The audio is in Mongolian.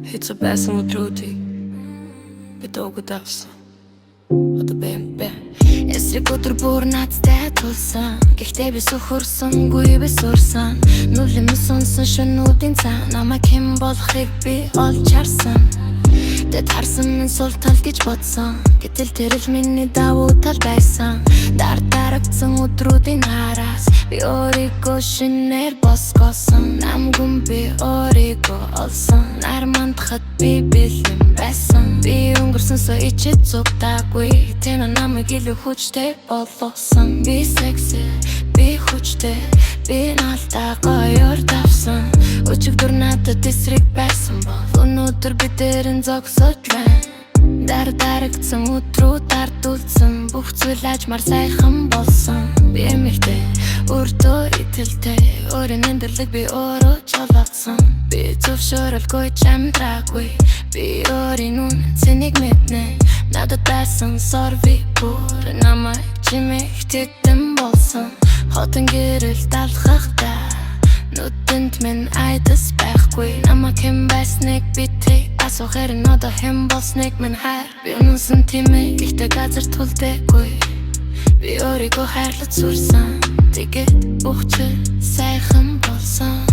Хэцүү байсан өдрүүдийг би дуугадавсан. Одоо бэмбэ эсрэг өдөр бүр надтай тулсан. Гэхдээ би сөхөрсөнгүй би сурсан. Нүлэн сонсон шөнүүдийн цаа намайг хэн болохыг би олж харсан. Тэд харсан минь сул тал гэж бодсон. Гэтэл тэр л миний давуу тал байсан. Дарагдсан өдрүүдийн хараас би өөрийгөө шинээр босгосон. Намгүй би өөрийгөө олсон. Нар мандахад би бэлэн байсан. Би өнгөрсөн сая ичээд зүгтаагүй. Тэнэ намайг илүү хүчтэй болгосон. Би секси, би хүчтэй, би наалтаа гоёор давсан. Өчигдөр надад эсрэг байсан бол өнөөдөр би дээрэн зогсож байна. Дарагдсан өдрүүд ардуулсан. Бүх зүйл ажмаар сайхан болсон. Би эмэгтэй, өртөө итэлтэй. Өөрийн өндөрлөг би өөрөө чолоодсон. Би зөвшөөрөлгүй чамдраагүй. Би өөрийн үнцнийг мэднэ. Надад байсан сорви бүр намайг чимээх тэтэн болсон. Хотон гэрэл далхахтаа нүдэнд минь айдас байхгүй. Намайг хэн байсныг битээ асуух хэрэг одоо хэн болсныг минь хайр. Би үнсэн тиймээ гэхдээ газар тулдэггүй. Би өөрийгөө хайрлаж сурсан. Тэгээд бүх зүйл сайхан болсон.